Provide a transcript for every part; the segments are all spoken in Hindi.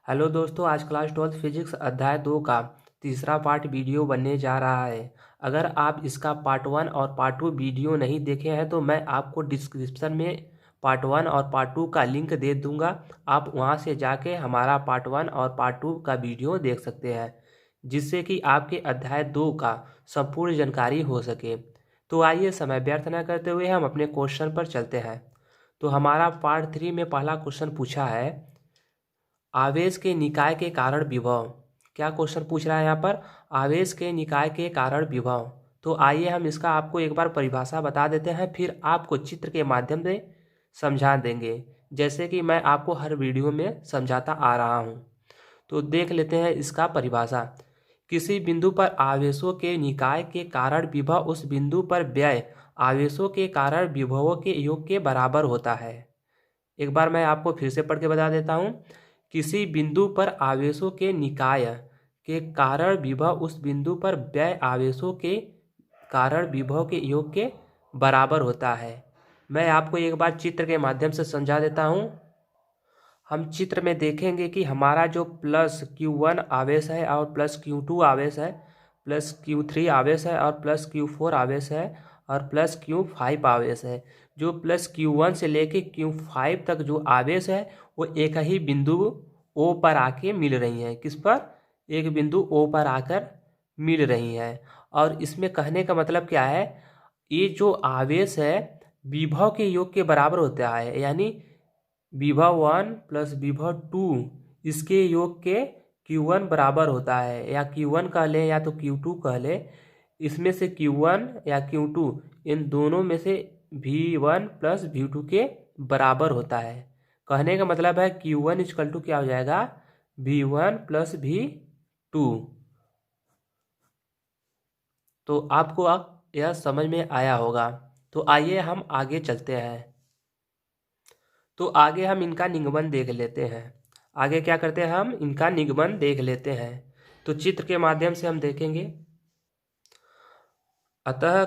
हेलो दोस्तों, आज क्लास 12 फिजिक्स अध्याय 2 का तीसरा पार्ट वीडियो बनने जा रहा है। अगर आप इसका पार्ट 1 और पार्ट 2 वीडियो नहीं देखे हैं तो मैं आपको डिस्क्रिप्शन में पार्ट 1 और पार्ट 2 का लिंक दे दूंगा। आप वहां से जाके हमारा पार्ट 1 और पार्ट 2 का वीडियो देख सकते हैं, जिससे कि आपके अध्याय 2 का संपूर्ण जानकारी हो सके। तो आइए समय व्यर्थ न करते हुए हम अपने क्वेश्चन पर चलते हैं। तो हमारा पार्ट 3 में पहला क्वेश्चन पूछा है, आवेश के निकाय के कारण विभव। क्या क्वेश्चन पूछ रहा है यहाँ पर? आवेश के निकाय के कारण विभव। तो आइए हम इसका आपको एक बार परिभाषा बता देते हैं, फिर आपको चित्र के माध्यम से समझा देंगे, जैसे कि मैं आपको हर वीडियो में समझाता आ रहा हूँ। तो देख लेते हैं इसका परिभाषा। किसी बिंदु पर आवेशों के निकाय के कारण विभव उस बिंदु पर व्यय आवेशों के कारण विभवों के योग के बराबर होता है। एक बार मैं आपको फिर से पढ़ के बता देता हूँ। किसी बिंदु पर आवेशों के निकाय के कारण विभव उस बिंदु पर व्यय आवेशों के कारण विभव के योग के बराबर होता है। मैं आपको एक बार चित्र के माध्यम से समझा देता हूँ। हम चित्र में देखेंगे कि हमारा जो प्लस Q1 आवेश है और प्लस Q2 आवेश है, प्लस Q3 आवेश है और प्लस Q4 आवेश है और प्लस Q5 आवेश है। जो प्लस Q1 से लेके Q5 तक जो आवेश है वो एक ही बिंदु O पर आके मिल रही हैं। किस पर? एक बिंदु O पर आकर मिल रही हैं। और इसमें कहने का मतलब क्या है, ये जो आवेश है विभव के योग के बराबर होता है, यानी विभव 1 प्लस विभव 2 इसके योग के Q1 बराबर होता है, या Q1 कह लें या तो Q2 कह लें। इसमें से Q1 या Q2 इन दोनों में से V1 प्लस V2 के बराबर होता है। कहने का मतलब है Q1 इक्वल टू क्या हो जाएगा, V1 प्लस V2। तो आपको अब यह समझ में आया होगा। तो आइए हम आगे चलते हैं। तो आगे हम इनका निगमन देख लेते हैं। आगे क्या करते हैं, हम इनका निगमन देख लेते हैं। तो चित्र के माध्यम से हम देखेंगे। अतः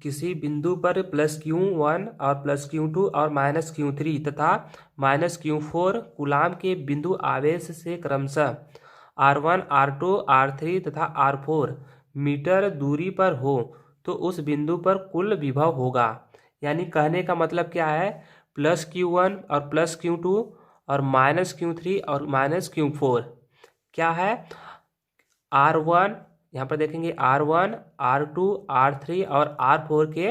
किसी बिंदु पर प्लस Q1 और प्लस Q2 और माइनस Q3 तथा माइनस Q4 कूलाम के बिंदु आवेश से क्रमशः R1, R2, R3 तथा R4 मीटर दूरी पर हो तो उस बिंदु पर कुल विभव होगा। यानी कहने का मतलब क्या है, प्लस Q1 और प्लस Q2 और माइनस Q3 और माइनस Q4 क्या है, R1 यहाँ पर देखेंगे, R1, R2, R3 और R4 के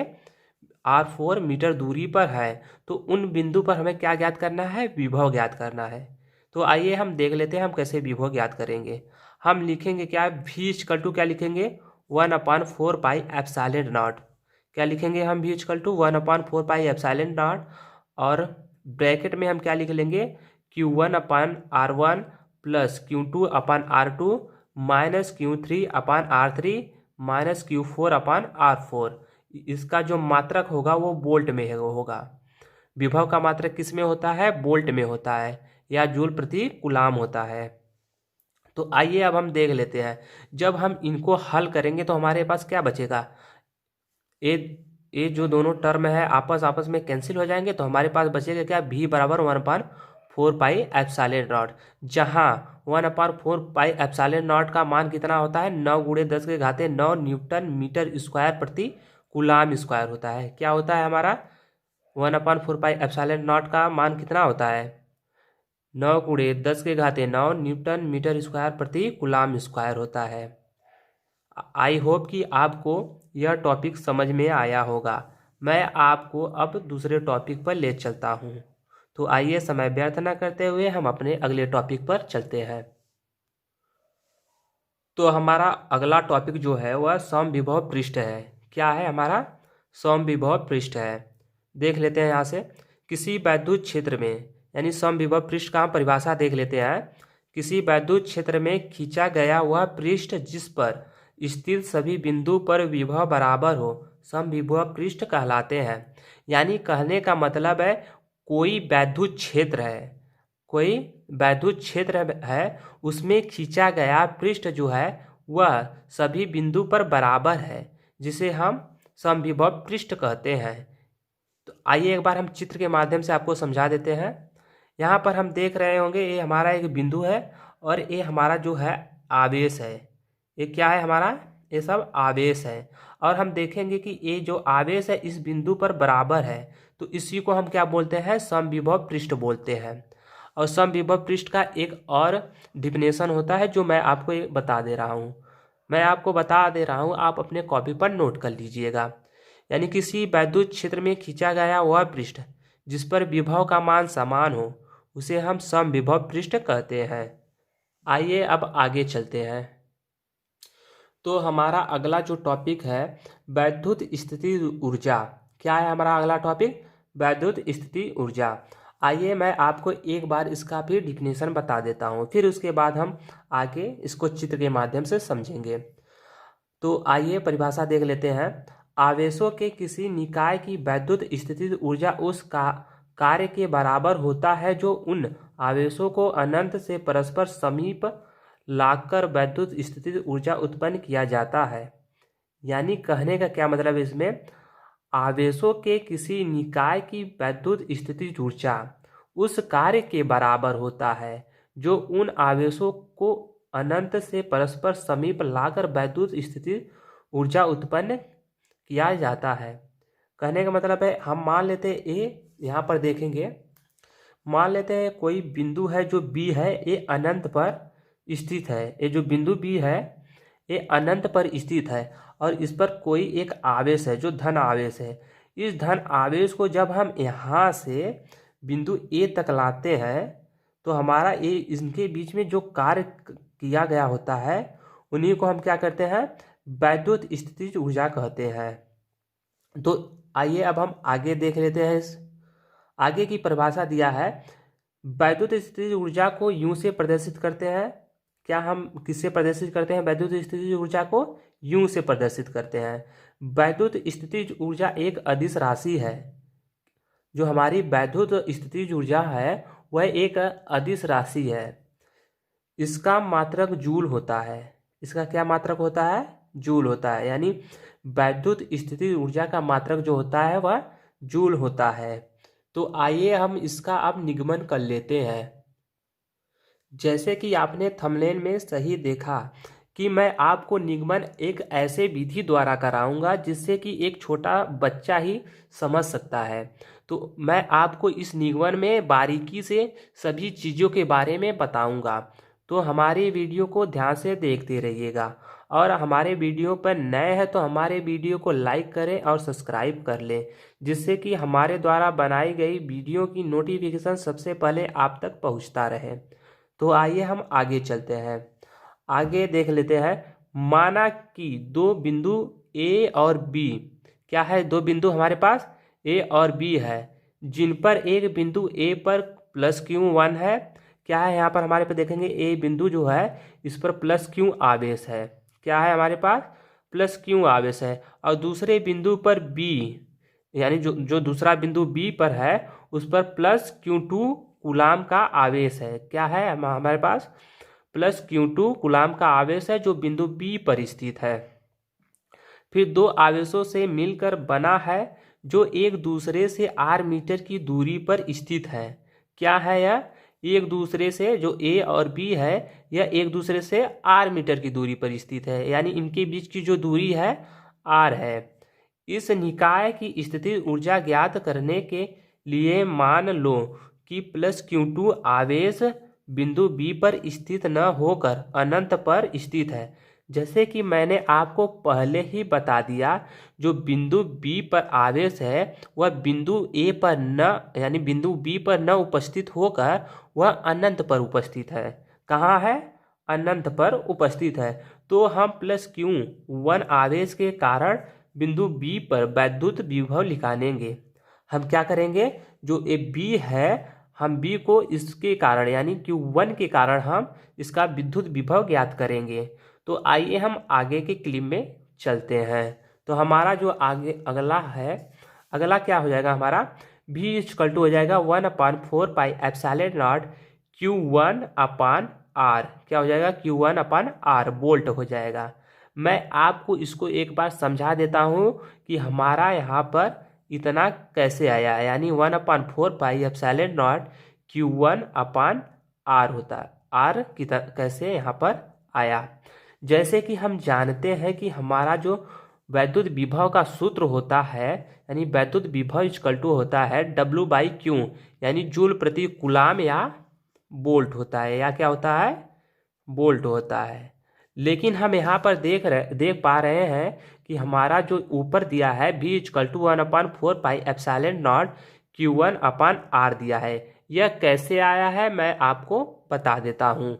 R4 मीटर दूरी पर है। तो उन बिंदु पर हमें क्या ज्ञात करना है, विभव ज्ञात करना है। तो आइए हम देख लेते हैं हम कैसे विभव ज्ञात करेंगे। हम लिखेंगे क्या, V इक्वल टू क्या लिखेंगे, 1/4 पाई एप्सिलॉन नॉट। क्या लिखेंगे हम, V equal to 1/4 pi epsilon naught. और ब्रैकेट में हम क्या लिख लेंगे, Q1/R1 plus Q2/R2 minus Q3/R3 minus Q4/R4। इसका जो मात्रक होगा वो वोल्ट में होगा। विभव का मात्रक किस में होता है, वोल्ट में होता है, या जूल प्रति कूलाम होता है। तो आइए अब हम देख लेते हैं। जब हम इनको हल करेंगे तो हमारे पास क्या बचेगा, ये जो दोनों टर्म है आपस में कैंसिल हो जाएंगे। तो हमारे पास बचेगा क्या, V बराबर 1/4 पाई एप्सिलॉन नॉट। जहाँ 1/4 पाई एप्सिलॉन नॉट का मान कितना होता है, 9 × 10⁹ न्यूटन मीटर स्क्वायर प्रति कूलाम स्क्वायर होता है। क्या होता है हमारा, 1/4 पाई एप्सिलॉन नॉट का मान कितना होता है, 9 × 10⁹ न्यूटन मीटर स्क्वायर प्रति कूलाम स्क्वायर होता है। आई होप कि आपको यह टॉपिक समझ में आया होगा। मैं आपको अब दूसरे टॉपिक पर ले चलता हूँ। तो आइए समय व्यर्थ न करते हुए हम अपने अगले टॉपिक पर चलते हैं। तो हमारा अगला टॉपिक जो है वह समविभव पृष्ठ है। क्या है हमारा, समविभव पृष्ठ है। देख लेते हैं यहाँ से। किसी वैद्युत क्षेत्र में, यानी समविभव पृष्ठ का हम परिभाषा देख लेते हैं। किसी वैद्युत क्षेत्र में खींचा गया वह पृष्ठ जिस पर स्थित सभी बिंदु पर विभव बराबर हो समविभव पृष्ठ कहलाते हैं। यानी कहने का मतलब है, कोई वैद्युत क्षेत्र है, कोई वैद्युत क्षेत्र है, उसमें खींचा गया पृष्ठ जो है वह सभी बिंदु पर बराबर है, जिसे हम समविभव पृष्ठ कहते हैं। तो आइए एक बार हम चित्र के माध्यम से आपको समझा देते हैं। यहाँ पर हम देख रहे होंगे ये हमारा एक बिंदु है और ये हमारा जो है आवेश है। ये क्या है हमारा, ये सब आवेश है। और हम देखेंगे कि ये जो आवेश है इस बिंदु पर बराबर है, तो इसी को हम क्या बोलते हैं, समविभव पृष्ठ बोलते हैं। और समविभव पृष्ठ का एक और डिफिनेशन होता है जो मैं आपको ये बता दे रहा हूँ। मैं आपको बता दे रहा हूँ, आप अपने कॉपी पर नोट कर लीजिएगा। यानी किसी वैद्युत क्षेत्र में खींचा गया वह पृष्ठ जिस पर विभव का मान समान हो उसे हम समविभव पृष्ठ कहते हैं। आइए अब आगे चलते हैं। तो हमारा अगला जो टॉपिक है वैद्युत स्थिति ऊर्जा। क्या है हमारा अगला टॉपिक, वैद्युत स्थिति ऊर्जा। आइए मैं आपको एक बार इसका भी डिफिनेशन बता देता हूँ, फिर उसके बाद हम आगे इसको चित्र के माध्यम से समझेंगे। तो आइए परिभाषा देख लेते हैं। आवेशों के किसी निकाय की वैद्युत स्थिति ऊर्जा उस कार्य के बराबर होता है जो उन आवेशों को अनंत से परस्पर समीप लाकर वैद्युत स्थिति ऊर्जा उत्पन्न किया जाता है। यानी कहने का क्या मतलब है इसमें, आवेशों के किसी निकाय की वैद्युत स्थिति ऊर्जा उस कार्य के बराबर होता है जो उन आवेशों को अनंत से परस्पर समीप लाकर वैद्युत स्थिति ऊर्जा उत्पन्न किया जाता है। कहने का मतलब है, हम मान लेते हैं ए, यहाँ पर देखेंगे, मान लेते हैं कोई बिंदु है जो बी है, ये अनंत पर स्थित है। ये जो बिंदु बी है ये अनंत पर स्थित है और इस पर कोई एक आवेश है जो धन आवेश है। इस धन आवेश को जब हम यहाँ से बिंदु ए तक लाते हैं तो हमारा ये इनके बीच में जो कार्य किया गया होता है उन्हीं को हम क्या करते हैं, वैद्युत स्थितिज ऊर्जा कहते हैं। तो आइए अब हम आगे देख लेते हैं। इस आगे की परिभाषा दिया है, वैद्युत स्थितिज ऊर्जा को यूं से प्रदर्शित करते हैं। क्या हम किससे प्रदर्शित करते हैं, वैद्युत स्थितिज ऊर्जा को यूं से प्रदर्शित करते हैं। वैद्युत स्थितिज ऊर्जा एक अदिश राशि है। जो हमारी वैद्युत स्थितिज ऊर्जा है वह एक अदिश राशि है। इसका मात्रक जूल होता है। इसका क्या मात्रक होता है, जूल होता है। यानी वैद्युत स्थिति ऊर्जा का मात्रक जो होता है वह जूल होता है। तो आइए हम इसका अब निगमन कर लेते हैं। जैसे कि आपने थंबनेल में सही देखा कि मैं आपको निगमन एक ऐसे विधि द्वारा कराऊंगा जिससे कि एक छोटा बच्चा ही समझ सकता है। तो मैं आपको इस निगमन में बारीकी से सभी चीज़ों के बारे में बताऊंगा। तो हमारे वीडियो को ध्यान से देखते रहिएगा और हमारे वीडियो पर नए हैं तो हमारे वीडियो को लाइक करें और सब्सक्राइब कर लें, जिससे कि हमारे द्वारा बनाई गई वीडियो की नोटिफिकेशन सबसे पहले आप तक पहुंचता रहे। तो आइए हम आगे चलते हैं। आगे देख लेते हैं। माना कि दो बिंदु ए और बी, क्या है, दो बिंदु हमारे पास ए और बी है, जिन पर एक बिंदु ए पर प्लस Q1 है। क्या है यहाँ पर हमारे पे देखेंगे, ए बिंदु जो है इस पर प्लस Q आवेश है। क्या है हमारे पास, प्लस Q आवेश है। और दूसरे बिंदु पर बी, यानी जो दूसरा बिंदु बी पर है उस पर प्लस Q2 कूलाम का आवेश है। क्या है हमारे पास, प्लस Q2 कूलाम का आवेश है जो बिंदु बी पर स्थित है। फिर दो आवेशों से मिलकर बना है जो एक दूसरे से r मीटर की दूरी पर स्थित है। क्या है यह, एक दूसरे से, जो ए और बी है यह एक दूसरे से r मीटर की दूरी पर स्थित है। यानी इनके बीच की जो दूरी है r है। इस निकाय की स्थिति ऊर्जा ज्ञात करने के लिए मान लो कि प्लस Q2 आवेश बिंदु बी पर स्थित न होकर अनंत पर स्थित है। जैसे कि मैंने आपको पहले ही बता दिया, जो बिंदु बी पर आवेश है वह बिंदु ए पर न, यानी बिंदु बी पर न उपस्थित होकर वह अनंत पर उपस्थित है। कहाँ है, अनंत पर उपस्थित है। तो हम प्लस Q1 आवेश के कारण बिंदु बी पर वैद्युत विभव निकालेंगे। हम क्या करेंगे, जो ए बी है हम बी को इसके कारण यानी Q1 के कारण हम इसका विद्युत विभव ज्ञात करेंगे। तो आइए हम आगे के क्लिप में चलते हैं। तो हमारा जो आगे अगला है, अगला क्या हो जाएगा हमारा, V इक्वल टू हो जाएगा 1/4 पाई एप्सिलॉन नॉट Q1/R। क्या हो जाएगा, Q1/R वोल्ट हो जाएगा। मैं आपको इसको एक बार समझा देता हूँ कि हमारा यहाँ पर इतना कैसे आया। यानी 1/4 पाई एप्सिलॉन नॉट Q1/R होता है। R की कैसे यहाँ पर आया, जैसे कि हम जानते हैं कि हमारा जो वैद्युत विभव का सूत्र होता है, यानी वैद्युत विभव इक्वल टू होता है W/Q, यानी जूल प्रति कूलाम या वोल्ट होता है, या क्या होता है, वोल्ट होता है। लेकिन हम यहाँ पर देख पा रहे हैं कि हमारा जो ऊपर दिया है V=1/4πε0 Q1/R दिया है। यह कैसे आया है मैं आपको बता देता हूँ।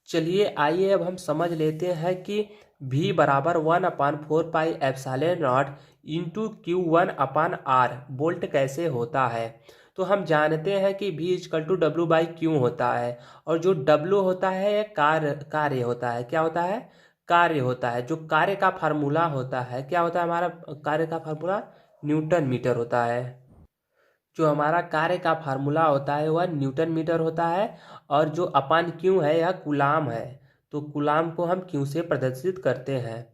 चलिए आइए अब हम समझ लेते हैं कि V बराबर 1/4πε0 इंटू Q1/R वोल्ट कैसे होता है। तो हम जानते हैं कि V=W/Q होता है, और जो W होता है यह कार्य होता है। क्या होता है, कार्य होता है। जो कार्य का फार्मूला होता है, क्या होता है हमारा कार्य का फार्मूला, न्यूटन मीटर होता है। जो हमारा कार्य का फार्मूला होता है वह न्यूटन मीटर होता है, और जो अपान क्यू है यह कूलाम है। तो कूलाम को हम क्यू से प्रदर्शित करते हैं।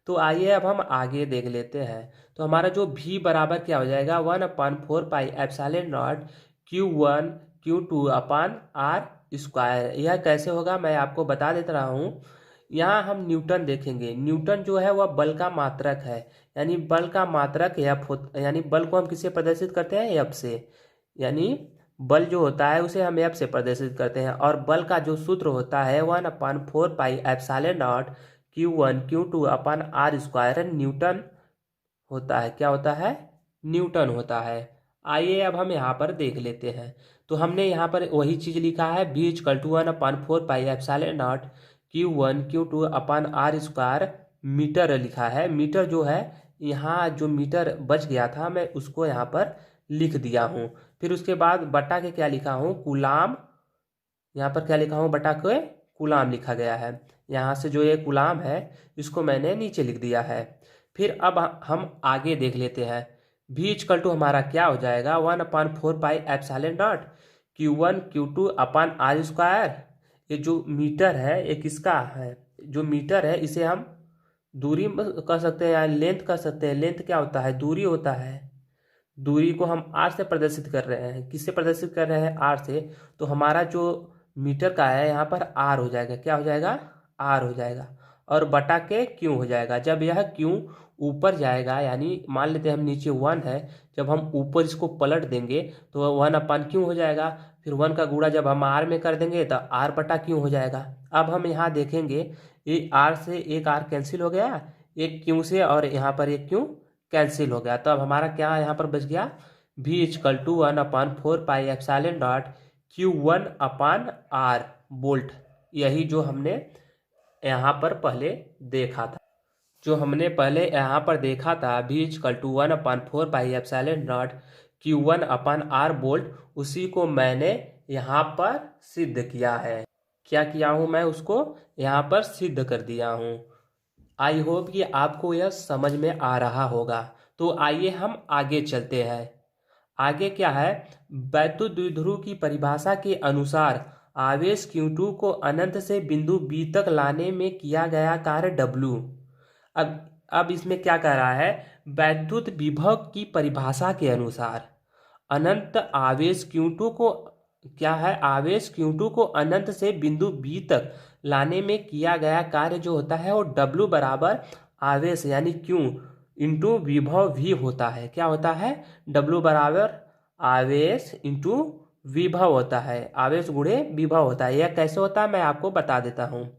तो आइए अब हम आगे देख लेते हैं। तो हमारा जो भी बराबर क्या हो जाएगा, 1/4πε0 Q1/Q2/R²। यह कैसे होगा मैं आपको बता देता रहा हूँ। यहाँ हम न्यूटन देखेंगे। न्यूटन जो है वह बल का मात्रक है, यानी बल का मात्रक एफ यानी बल को हम किससे प्रदर्शित करते हैं, एफ से। यानी बल जो होता है उसे हम एफ से प्रदर्शित करते हैं, और बल का जो सूत्र होता है 1/4πε0 Q1/Q2/R² न्यूटन होता है। क्या होता है, न्यूटन होता है। आइए अब हम यहाँ पर देख लेते हैं। तो हमने यहाँ पर वही चीज़ लिखा है, V=1/4πε0 Q1/Q2/R² मीटर लिखा है। मीटर जो है, यहाँ जो मीटर बच गया था मैं उसको यहाँ पर लिख दिया हूँ। फिर उसके बाद बटा के क्या लिखा हूँ, कूलाम। यहाँ पर क्या लिखा हूँ, बटा के कूलाम लिखा गया है। यहाँ से जो ये कूलाम है इसको मैंने नीचे लिख दिया है। फिर अब हम आगे देख लेते हैं। V= हमारा क्या हो जाएगा, 1/4πε0 Q1/Q2/R²। ये जो मीटर है ये किसका है, जो मीटर है इसे हम दूरी कर सकते हैं या लेंथ कर सकते हैं। लेंथ क्या होता है, दूरी होता है। दूरी को हम आर से प्रदर्शित कर रहे हैं। किससे प्रदर्शित कर रहे हैं, आर से। तो हमारा जो मीटर का है यहाँ पर आर हो जाएगा। क्या हो जाएगा, आर हो जाएगा, और बटा के क्यू हो जाएगा। जब यह क्यू ऊपर जाएगा, यानी मान लेते हैं हम नीचे 1 है, जब हम ऊपर इसको पलट देंगे तो 1/Q हो जाएगा। फिर 1 का गुणा जब हम आर में कर देंगे तो R/Q हो जाएगा। अब हम यहाँ देखेंगे, ये आर से एक आर कैंसिल हो गया, एक क्यू से, और यहाँ पर एक क्यू कैंसिल हो गया। तो अब हमारा क्या यहाँ पर बच गया, V=1/4πε0 Q1/R वोल्ट। यही जो हमने यहाँ पर पहले देखा था, V=1/4πε0 Q1/R वोल्ट, उसी को मैंने यहाँ पर सिद्ध किया है। क्या किया हूँ मैं, उसको यहाँ पर सिद्ध कर दिया हूँ। आई होप कि आपको यह समझ में आ रहा होगा। तो आइए हम आगे चलते हैं। आगे क्या है, वैद्युत द्विध्रुव की परिभाषा के अनुसार आवेश Q2 को अनंत से बिंदु B तक लाने में किया गया कार्य W। अब इसमें क्या कह रहा है, वैद्युत विभव की परिभाषा के अनुसार अनंत आवेश Q2 को क्या है, आवेश Q2 को अनंत से बिंदु B तक लाने में किया गया कार्य जो होता है वो W बराबर आवेश यानी Q इंटू विभव V होता है। क्या होता है, W बराबर आवेश इंटू विभव होता है, आवेश गुणे विभव होता है। यह कैसे होता है मैं आपको बता देता हूँ।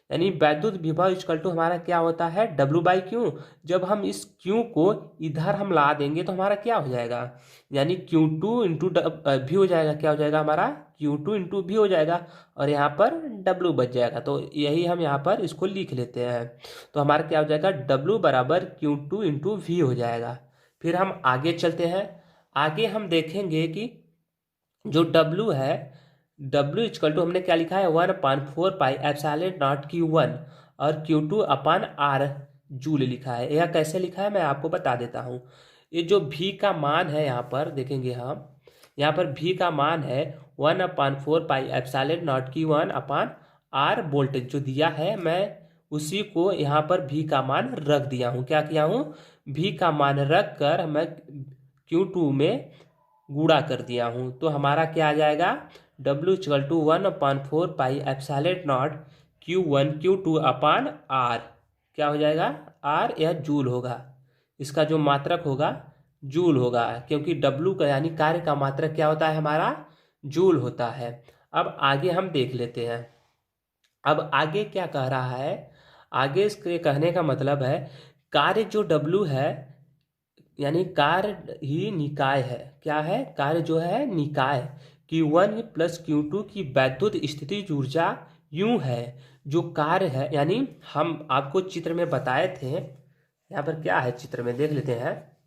यानी वैद्युत विभव = हमारा क्या होता है, W/Q। जब हम इस Q को इधर हम ला देंगे तो हमारा क्या हो जाएगा, यानी Q2 इंटू V हो जाएगा। क्या हो जाएगा हमारा, Q2 इंटू V हो जाएगा, और यहाँ पर W बच जाएगा। तो यही हम यहाँ पर इसको लिख लेते हैं। तो हमारा क्या हो जाएगा, W बराबर Q2 इंटू V हो जाएगा। फिर हम आगे चलते हैं। आगे हम देखेंगे कि जो W है, W हमने क्या लिखा है, 1/4πε0 Q1 और Q2/R जूल लिखा है। यह कैसे लिखा है मैं आपको बता देता हूँ। ये जो V का मान है यहाँ पर देखेंगे हम, यहाँ पर V का मान है 1/4πε0 Q1/R वोल्टेज जो दिया है, मैं उसी को यहाँ पर V का मान रख दिया हूँ। क्या किया हूँ, V का मान रख कर मैं Q2 में गुणा कर दिया हूँ, तो हमारा क्या आ जाएगा, W=1/4 pi epsilon not Q1 Q2/R। क्या हो जाएगा, R या जूल होगा, इसका जो मात्रक होगा जूल होगा, क्योंकि W का यानी कार्य का मात्रक क्या होता है हमारा, जूल होता है। अब आगे हम देख लेते हैं। अब आगे क्या कह रहा है, आगे इसके कहने का मतलब है कार्य जो W है, यानी कार्य ही निकाय है। क्या है, कार्य जो है निकाय। Q1 + Q2 की वैद्युत स्थितिज ऊर्जा यूं है, जो कार्य है, यानी हम आपको चित्र में बताए थे, यहाँ पर क्या है चित्र में देख लेते हैं।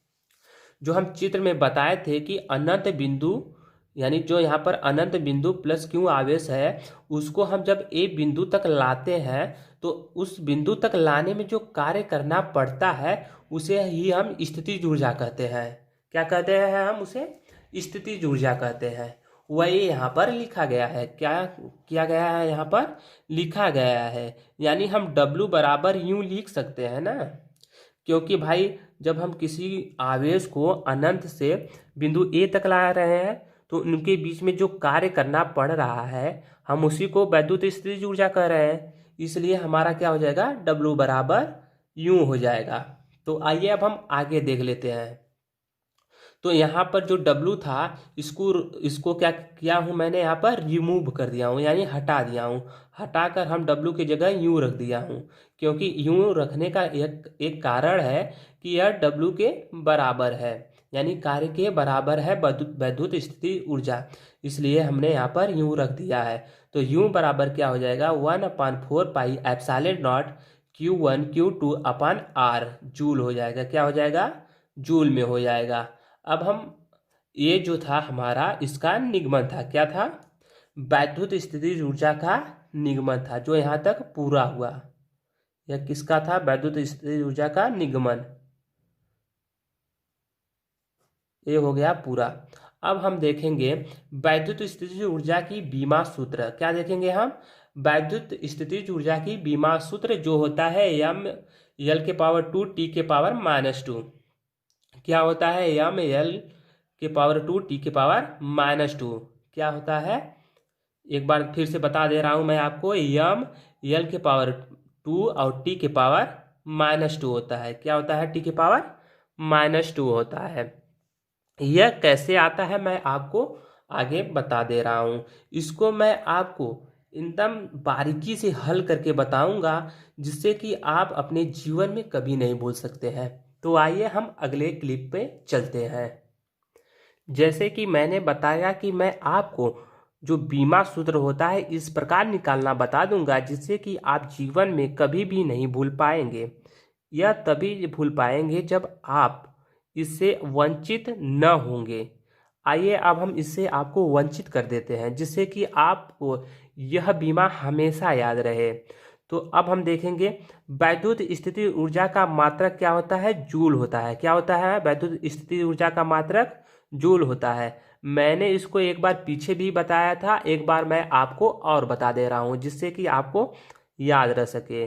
जो हम चित्र में बताए थे कि अनंत बिंदु, यानी जो यहाँ पर अनंत बिंदु प्लस क्यू आवेश है, उसको हम जब ए बिंदु तक लाते हैं तो उस बिंदु तक लाने में जो कार्य करना पड़ता है उसे ही हम स्थितिज ऊर्जा कहते हैं। क्या कहते हैं हम उसे, स्थितिज ऊर्जा कहते हैं। वही यहाँ पर लिखा गया है, क्या किया गया है, यहाँ पर लिखा गया है। यानी हम W बराबर यूं लिख सकते हैं ना, क्योंकि भाई जब हम किसी आवेश को अनंत से बिंदु ए तक ला रहे हैं तो उनके बीच में जो कार्य करना पड़ रहा है हम उसी को वैद्युत स्थितिज ऊर्जा कह रहे हैं। इसलिए हमारा क्या हो जाएगा, W बराबर यूं हो जाएगा। तो आइए अब हम आगे देख लेते हैं। तो यहाँ पर जो W था, इसको इसको क्या किया हूँ मैंने, यहाँ पर रिमूव कर दिया हूँ, यानी हटा दिया हूँ। हटाकर हम W की जगह यूँ रख दिया हूँ, क्योंकि यूँ रखने का एक कारण है कि यह W के बराबर है, यानी कार्य के बराबर है वैद्युत स्थिति ऊर्जा, इसलिए हमने यहाँ पर यूँ रख दिया है। तो यूँ बराबर क्या हो जाएगा, 1/4 pi epsilon not Q1 Q2/R joule हो जाएगा। क्या हो जाएगा, जूल में हो जाएगा। अब हम, ये जो था हमारा इसका निगमन था, क्या था, वैद्युत स्थितिज ऊर्जा का निगमन था, जो यहाँ तक पूरा हुआ। यह किसका था, वैद्युत स्थितिज ऊर्जा का निगमन, ये हो गया पूरा। अब हम देखेंगे वैद्युत स्थितिज ऊर्जा की बीमा सूत्र। क्या देखेंगे हम, वैद्युत स्थितिज ऊर्जा की बीमा सूत्र जो होता है M(L)2 T⁻²। क्या होता है, M(L)2 T⁻²। क्या होता है, एक बार फिर से बता दे रहा हूं मैं आपको, M(L)2 और T⁻² होता है। क्या होता है, T⁻² होता है। यह कैसे आता है मैं आपको आगे बता दे रहा हूं। इसको मैं आपको एकदम बारीकी से हल करके बताऊंगा, जिससे कि आप अपने जीवन में कभी नहीं भूल सकते हैं। तो आइए हम अगले क्लिप पे चलते हैं। जैसे कि मैंने बताया कि मैं आपको जो बीमा सूत्र होता है इस प्रकार निकालना बता दूंगा, जिससे कि आप जीवन में कभी भी नहीं भूल पाएंगे। यह तभी भूल पाएंगे जब आप इससे वंचित न होंगे। आइए अब हम इससे आपको वंचित कर देते हैं, जिससे कि आपको यह बीमा हमेशा याद रहे। तो अब हम देखेंगे वैद्युत स्थिति ऊर्जा का मात्रक क्या होता है, जूल होता है। क्या होता है, वैद्युत स्थिति ऊर्जा का मात्रक जूल होता है। मैंने इसको एक बार पीछे भी बताया था, एक बार मैं आपको और बता दे रहा हूँ, जिससे कि आपको याद रह सके।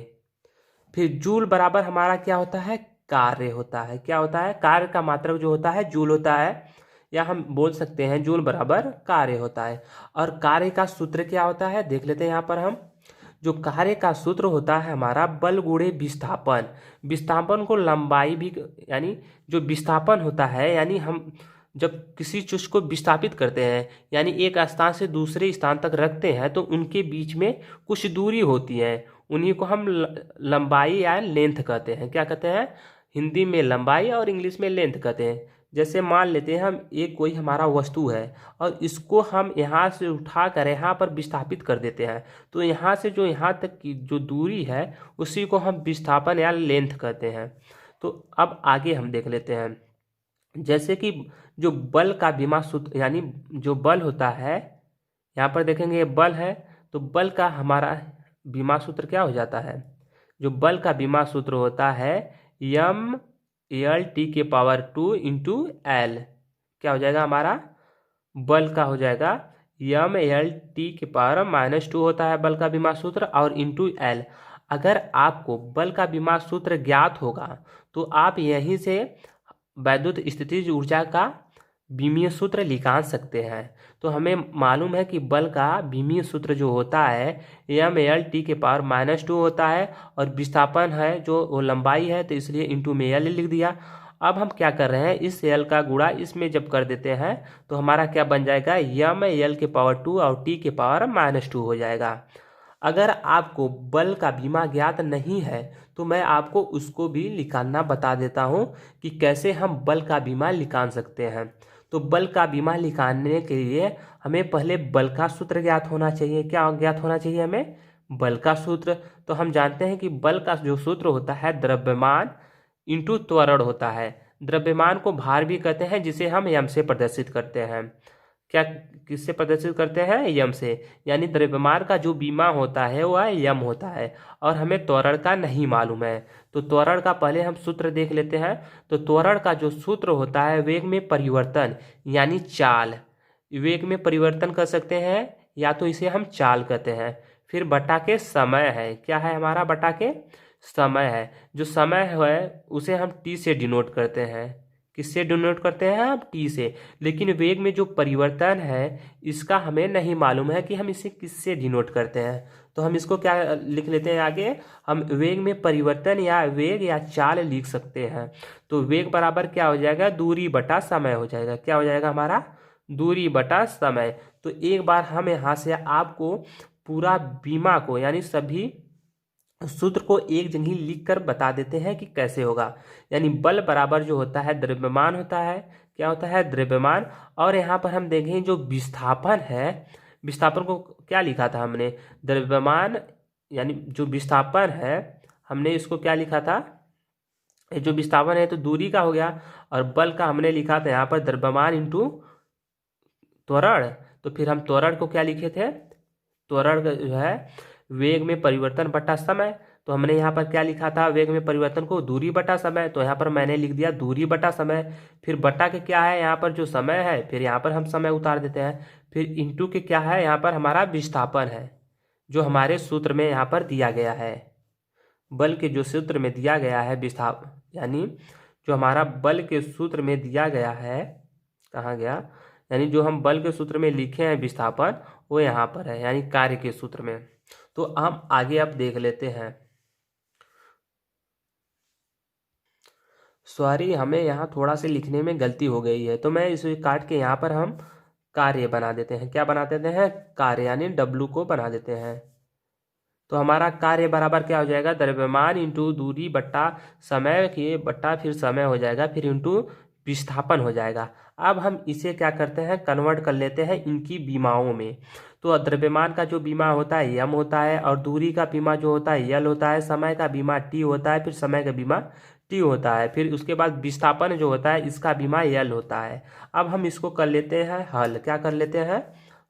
फिर जूल बराबर हमारा क्या होता है, कार्य होता है। क्या होता है, कार्य का मात्रक जो होता है जूल होता है, या हम बोल सकते हैं जूल बराबर कार्य होता है। और कार्य का सूत्र क्या होता है, देख लेते हैं यहाँ पर हम। जो कार्य का सूत्र होता है हमारा, बल गुणे विस्थापन। विस्थापन को लंबाई भी, यानी जो विस्थापन होता है, यानी हम जब किसी चीज को विस्थापित करते हैं, यानी एक स्थान से दूसरे स्थान तक रखते हैं, तो उनके बीच में कुछ दूरी होती है, उन्हीं को हम लंबाई या लेंथ कहते हैं। क्या कहते हैं, हिंदी में लंबाई और इंग्लिश में लेंथ कहते हैं। जैसे मान लेते हैं हम, एक कोई हमारा वस्तु है और इसको हम यहाँ से उठा कर यहाँ पर विस्थापित कर देते हैं, तो यहाँ से जो यहाँ तक की जो दूरी है उसी को हम विस्थापन या लेंथ कहते हैं। तो अब आगे हम देख लेते हैं। जैसे कि जो बल का बीमा सूत्र, यानी जो बल होता है, यहाँ पर देखेंगे ये बल है, तो बल का हमारा बीमा सूत्र क्या हो जाता है, जो बल का बीमा सूत्र होता है M(L)T⁻² × L। क्या हो जाएगा हमारा, बल का हो जाएगा M(L)T⁻² होता है बल का बीमा सूत्र, और इंटू L। अगर आपको बल का बीमा सूत्र ज्ञात होगा तो आप यहीं से वैद्युत स्थितिज ऊर्जा का बीमीय सूत्र निकाल सकते हैं। तो हमें मालूम है कि बल का बीमीय सूत्र जो होता है m/L(T)⁻² होता है, और विस्थापन है जो वो लंबाई है, तो इसलिए इंटू में L लिख दिया। अब हम क्या कर रहे हैं, इस L का गुणा इसमें जब कर देते हैं तो हमारा क्या बन जाएगा, m/L(2) और T(−2) हो जाएगा। अगर आपको बल का बीमा ज्ञात नहीं है तो मैं आपको उसको भी निकालना बता देता हूँ कि कैसे हम बल का बीमा निकाल सकते हैं। तो बल का बीमा निकालने के लिए हमें पहले बल का सूत्र ज्ञात होना चाहिए। क्या ज्ञात होना चाहिए हमें, बल का सूत्र। तो हम जानते हैं कि बल का जो सूत्र होता है द्रव्यमान इंटू त्वरण होता है। द्रव्यमान को भार भी कहते हैं, जिसे हम यम से प्रदर्शित करते हैं। क्या किससे प्रदर्शित करते हैं, यम से। यानी द्रव्यमान का जो बीमा होता है वह यम होता है, और हमें त्वरण का नहीं मालूम है। तो त्वरण का पहले हम सूत्र देख लेते हैं। तो त्वरण का जो सूत्र होता है वेग में परिवर्तन यानी चाल। वेग में परिवर्तन कर सकते हैं या तो इसे हम चाल कहते हैं। फिर बटा के समय है, क्या है हमारा, बटा के समय है। जो समय है उसे हम टी से डिनोट करते हैं। किससे डिनोट करते हैं हम, टी से। लेकिन वेग में जो परिवर्तन है इसका हमें नहीं मालूम है कि हम इसे किससे डिनोट करते हैं। तो हम इसको क्या लिख लेते हैं आगे, हम वेग में परिवर्तन या वेग या चाल लिख सकते हैं। तो वेग बराबर क्या हो जाएगा, दूरी बटा समय हो जाएगा। क्या हो जाएगा हमारा, दूरी बटा समय। तो एक बार हम यहाँ से आपको पूरा बीमा को यानी सभी सूत्र को एक जगह लिख कर बता देते हैं कि कैसे होगा। यानी बल बराबर जो होता है द्रव्यमान होता है। क्या होता है, द्रव्यमान। और यहाँ पर हम देखें जो विस्थापन है, विस्थापन को क्या लिखा था हमने, द्रव्यमान यानी जो विस्थापन है हमने इसको क्या लिखा था, जो विस्थापन है तो दूरी का हो गया, और बल का हमने लिखा था यहाँ पर द्रव्यमान इंटू त्वरण। तो फिर हम त्वरण को क्या लिखे थे, त्वरण जो है वेग में परिवर्तन बटा समय। तो हमने यहाँ पर क्या लिखा था, वेग में परिवर्तन को दूरी बटा समय। तो यहाँ पर मैंने लिख दिया दूरी बटा समय। फिर बटा के क्या है यहाँ पर जो समय है, फिर यहाँ पर हम समय उतार देते हैं। फिर इंटू के क्या है, यहाँ पर हमारा विस्थापन है जो हमारे सूत्र में यहाँ पर दिया गया है। बल के जो सूत्र में दिया गया है यानी जो हमारा बल के सूत्र में दिया गया है, कहाँ गया, यानी जो हम बल के सूत्र में लिखे हैं विस्थापन, वो यहाँ पर है यानी कार्य के सूत्र में। तो हम आगे अब देख लेते हैं। सॉरी, हमें यहाँ थोड़ा सा लिखने में गलती हो गई है, तो मैं इसे काट के यहाँ पर हम कार्य बना देते हैं। क्या बना देते हैं, कार्य, यानी W को बना देते हैं। तो हमारा कार्य बराबर क्या हो जाएगा, द्रव्यमान इंटू दूरी बट्टा समय के बट्टा फिर समय हो जाएगा, फिर इंटू विस्थापन हो जाएगा। अब हम इसे क्या करते हैं, कन्वर्ट कर लेते हैं इनकी बीमाओं में। तो द्रव्यमान का जो बीमा होता है यम होता है, और दूरी का बीमा जो होता है यल होता है, समय का बीमा टी होता है, फिर समय का बीमा टी होता है, फिर उसके बाद विस्थापन जो होता है इसका बीमा यल होता है। अब हम इसको कर लेते हैं हल। क्या कर लेते हैं,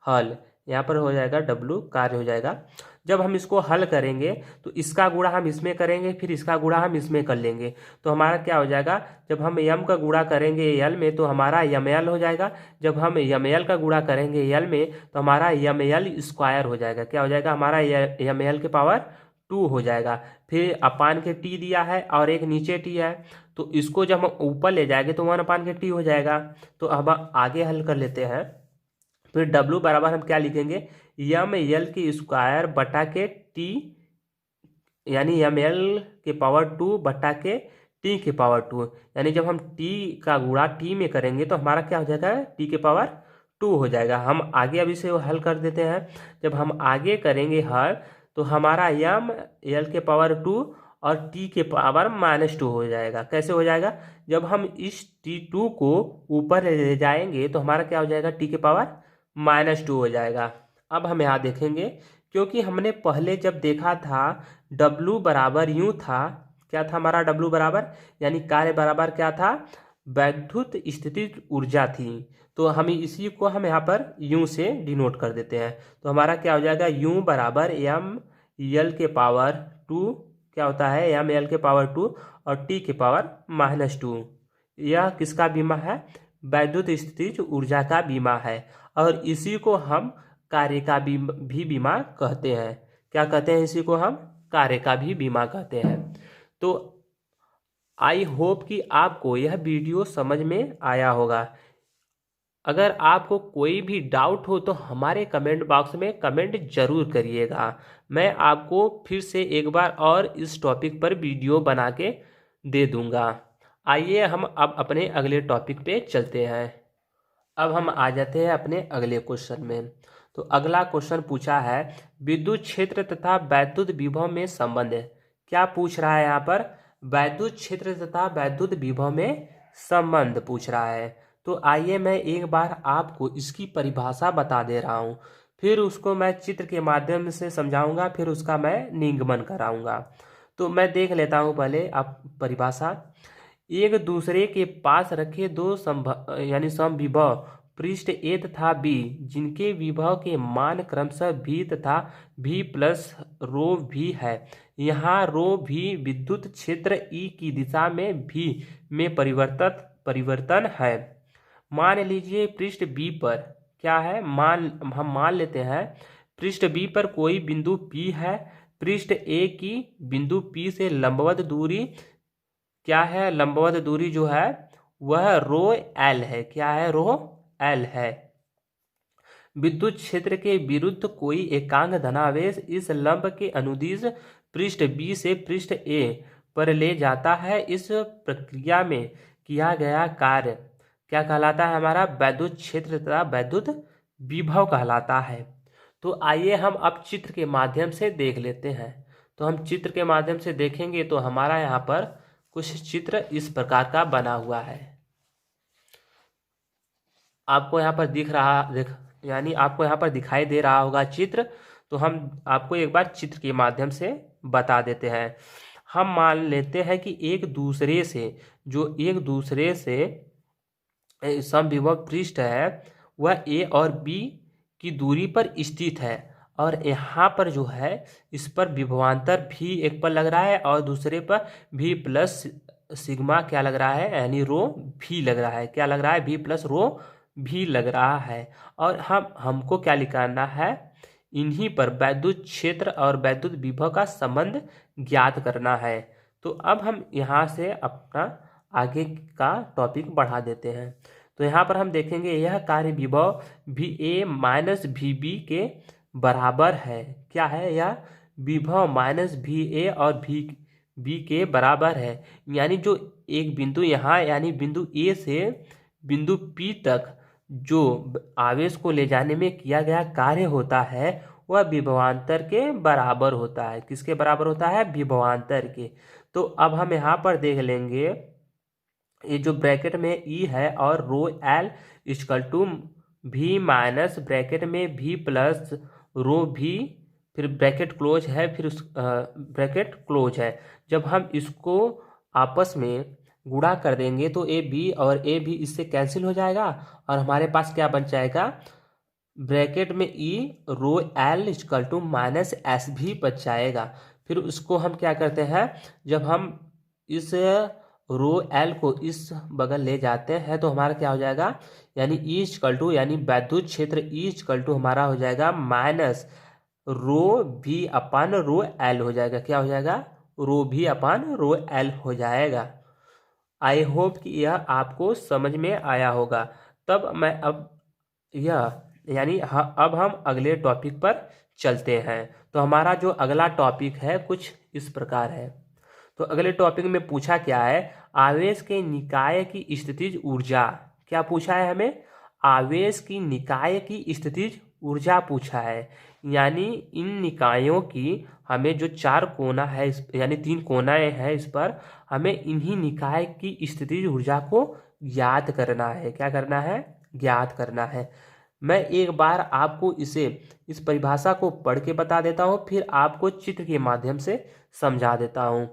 हल। यहाँ पर हो जाएगा W कार्य हो जाएगा। जब हम इसको हल करेंगे तो इसका गुणा हम इसमें करेंगे, फिर इसका गुणा हम इसमें कर लेंगे। तो हमारा क्या हो जाएगा, जब हम यम का गुणा करेंगे यल में तो हमारा यम यल हो जाएगा। जब हम यम यल का गुणा करेंगे यल में तो हमारा यम यल स्क्वायर हो जाएगा। क्या हो जाएगा, हमारा यम यल के पावर 2 हो जाएगा। फिर अपान के टी दिया है और एक नीचे टी है, तो इसको जब हम ऊपर ले जाएंगे तो 1 अपान के टी हो जाएगा। तो अब आगे हल कर लेते हैं। फिर W बराबर हम क्या लिखेंगे, यम यल की स्क्वायर बटा के टी, यानी यम यल के पावर 2 बटा के टी के पावर 2। यानी जब हम टी का गुणा टी में करेंगे तो हमारा क्या हो जाएगा, टी के पावर 2 हो जाएगा। हम आगे अभी से हल कर देते हैं। जब हम आगे करेंगे हल तो हमारा यम यल के पावर 2 और टी के पावर -2 हो जाएगा। कैसे हो जाएगा, जब हम इस T2 को ऊपर ले जाएंगे तो हमारा क्या हो जाएगा, टी के पावर -2 हो जाएगा। अब हम यहाँ देखेंगे, क्योंकि हमने पहले जब देखा था W बराबर यूं था, क्या था हमारा W बराबर, यानी कार्य बराबर क्या था, वैद्युत स्थितिज ऊर्जा थी। तो हम इसी को हम यहाँ पर यूं से डिनोट कर देते हैं। तो हमारा क्या हो जाएगा, U बराबर यम यल के पावर 2, क्या होता है यम यल के पावर 2 और टी के पावर -2। यह किसका बीमा है, वैद्युत स्थितिज ऊर्जा का बीमा है, और इसी को हम कार्य का भी बीमा कहते हैं। क्या कहते हैं, इसी को हम कार्य का भी बीमा कहते हैं। तो आई होप कि आपको यह वीडियो समझ में आया होगा। अगर आपको कोई भी डाउट हो तो हमारे कमेंट बॉक्स में कमेंट जरूर करिएगा। मैं आपको फिर से एक बार और इस टॉपिक पर वीडियो बना के दे दूंगा। आइए हम अब अपने अगले टॉपिक पे चलते हैं। अब हम आ जाते हैं अपने अगले क्वेश्चन में। तो अगला क्वेश्चन पूछा है विद्युत क्षेत्र तथा वैद्युत विभव में संबंध। क्या पूछ रहा है यहाँ पर? वैद्युत क्षेत्र तथा वैद्युत विभव में संबंध पूछ रहा है। तो आइए मैं एक बार आपको इसकी परिभाषा बता दे रहा हूँ, फिर उसको मैं चित्र के माध्यम से समझाऊंगा, फिर उसका मैं निगमन कराऊंगा। तो मैं देख लेता हूँ पहले आप परिभाषा। एक दूसरे के पास रखे दो समविभव पृष्ठ ए तथा बी, जिनके विभव के मान क्रमशः v तथा v प्लस रो v है। यहाँ रो v विद्युत क्षेत्र E की दिशा में v में परिवर्तन है। मान लीजिए पृष्ठ B पर क्या है, हम मान लेते हैं पृष्ठ B पर कोई बिंदु P है। पृष्ठ A की बिंदु P से लंबवत दूरी क्या है? लंबवत दूरी जो है वह रो L है। क्या है? रो L है। विद्युत क्षेत्र के विरुद्ध कोई एकांक धनावेश इस लंब के अनुदिश पृष्ठ B से पृष्ठ A पर ले जाता है। इस प्रक्रिया में किया गया कार्य क्या कहलाता है? हमारा वैद्युत क्षेत्र तथा वैद्युत विभव कहलाता है। तो आइए हम अब चित्र के माध्यम से देख लेते हैं। तो हम चित्र के माध्यम से देखेंगे तो हमारा यहाँ पर कुछ चित्र इस प्रकार का बना हुआ है। आपको यहाँ पर आपको यहाँ पर दिखाई दे रहा होगा चित्र। तो हम आपको एक बार चित्र के माध्यम से बता देते हैं। हम मान लेते हैं कि एक दूसरे से समविभव पृष्ठ है वह ए और बी की दूरी पर स्थित है, और यहाँ पर जो है इस पर विभवांतर भी एक पर लग रहा है और दूसरे पर भी प्लस सिग्मा क्या लग रहा है, यानी रो भी लग रहा है। क्या लग रहा है? भी प्लस रो भी लग रहा है। और हमको क्या लिखना है? इन्हीं पर वैद्युत क्षेत्र और वैद्युत विभव का संबंध ज्ञात करना है। तो अब हम यहाँ से अपना आगे का टॉपिक बढ़ा देते हैं। तो यहाँ पर हम देखेंगे यह कार्य विभव भी ए माइनस भी बी के बराबर है। क्या है? यह विभव माइनस भी ए और भी बी के बराबर है। यानी जो एक बिंदु यहाँ यानी बिंदु ए से बिंदु पी तक जो आवेश को ले जाने में किया गया कार्य होता है वह विभवांतर के बराबर होता है। किसके बराबर होता है? विभवांतर के। तो अब हम यहाँ पर देख लेंगे ये जो ब्रैकेट में ई है और रो एल इक्वल टू भी माइनस ब्रैकेट में भी प्लस रो भी, फिर ब्रैकेट क्लोज है, फिर उस ब्रैकेट क्लोज है। जब हम इसको आपस में गुणा कर देंगे तो ए बी और ए भी इससे कैंसिल हो जाएगा और हमारे पास क्या बन जाएगा? ब्रैकेट में e rho L equal to minus S भी बच जाएगा। फिर उसको हम क्या करते हैं, जब हम इस रो एल को इस बगल ले जाते हैं तो हमारा क्या हो जाएगा, यानी ई इक्वल टू यानी वैद्युत क्षेत्र ई इक्वल टू हमारा हो जाएगा माइनस रो भी अपान रो एल हो जाएगा। क्या हो जाएगा? रो भी अपान रो एल हो जाएगा। आई होप कि यह आपको समझ में आया होगा। तब मैं अब अब हम अगले टॉपिक पर चलते हैं। तो हमारा जो अगला टॉपिक है कुछ इस प्रकार है। तो अगले टॉपिक में पूछा क्या है? आवेश के निकाय की स्थितिज ऊर्जा। क्या पूछा है हमें? आवेश की निकाय की स्थितिज ऊर्जा पूछा है। यानी इन निकायों की हमें जो चार कोना है यानी तीन कोनाएं हैं इस पर हमें इन्हीं निकाय की स्थितिज ऊर्जा को ज्ञात करना है। क्या करना है? ज्ञात करना है। मैं एक बार आपको इस परिभाषा को पढ़ के बता देता हूँ, फिर आपको चित्र के माध्यम से समझा देता हूँ।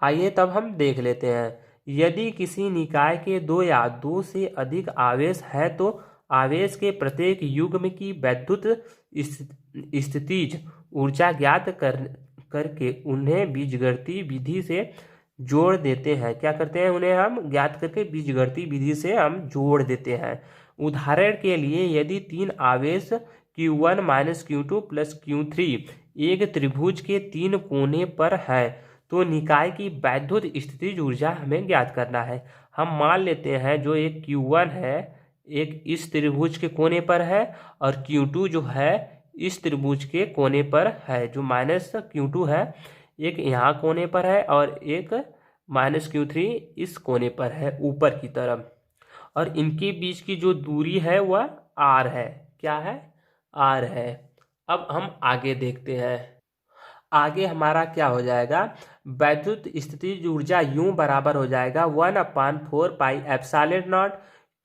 आइए तब हम देख लेते हैं। यदि किसी निकाय के दो या दो से अधिक आवेश है तो आवेश के प्रत्येक युग्म की वैद्युत स्थितिज ऊर्जा ज्ञात करके उन्हें बीजगणितीय विधि से जोड़ देते हैं। क्या करते हैं? उन्हें हम ज्ञात करके बीजगणितीय विधि से हम जोड़ देते हैं। उदाहरण के लिए यदि तीन आवेश Q1 minus Q2 plus Q3 एक त्रिभुज के तीन कोने पर है तो निकाय की वैद्युत स्थितिज ऊर्जा हमें ज्ञात करना है। हम मान लेते हैं जो एक Q1 है एक इस त्रिभुज के कोने पर है और Q2 जो है इस त्रिभुज के कोने पर है। जो माइनस Q2 है एक यहाँ कोने पर है और एक माइनस Q3 इस कोने पर है ऊपर की तरफ, और इनके बीच की जो दूरी है वह R है। क्या है? R है। अब हम आगे देखते हैं। आगे हमारा क्या हो जाएगा, वैद्युत स्थितिज ऊर्जा यूं बराबर हो जाएगा 1/4 pi epsilon not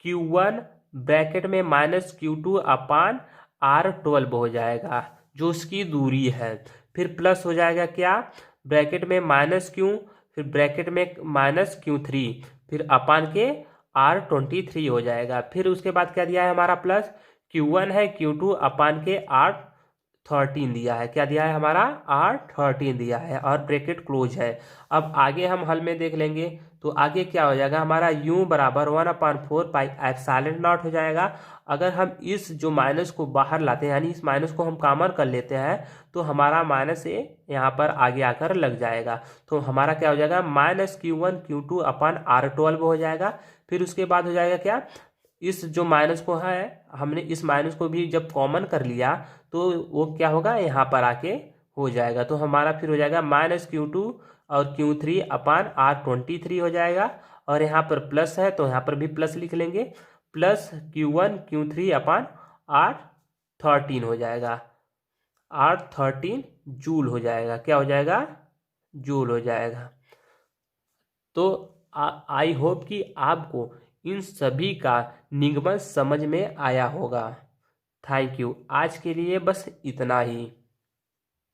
Q1 bracket में माइनस Q2 अपान R12 हो जाएगा, जो उसकी दूरी है। फिर प्लस हो जाएगा क्या, ब्रैकेट में माइनस Q, फिर ब्रैकेट में माइनस Q3, फिर अपान के R23 हो जाएगा। फिर उसके बाद क्या दिया है हमारा प्लस, Q1 है Q2 अपान के R13 दिया है। क्या दिया है हमारा, R13 दिया है और ब्रैकेट क्लोज है। अब आगे हम हल में देख लेंगे तो आगे क्या हो जाएगा हमारा, u बराबर 1/4 पाई एप्सिलॉन नॉट हो जाएगा। अगर हम इस जो माइनस को बाहर लाते हैं यानी इस माइनस को हम कॉमन कर लेते हैं तो हमारा माइनस ए यहाँ पर आगे आकर लग जाएगा। तो हमारा क्या हो जाएगा, माइनस Q1 Q2 अपान R12 हो जाएगा। फिर उसके बाद हो जाएगा क्या, इस जो माइनस को है हमने इस माइनस को भी जब कॉमन कर लिया तो वो क्या होगा, यहाँ पर आके हो जाएगा। तो हमारा फिर हो जाएगा माइनस Q2 और Q3 अपान R23 हो जाएगा। और यहाँ पर प्लस है तो यहाँ पर भी प्लस लिख लेंगे, प्लस Q1 Q3 अपान R13 हो जाएगा। R13 जूल हो जाएगा। क्या हो जाएगा, जूल हो जाएगा। तो आई होप कि आपको इन सभी का निगमन समझ में आया होगा। Thank you. आज के लिए बस इतना ही।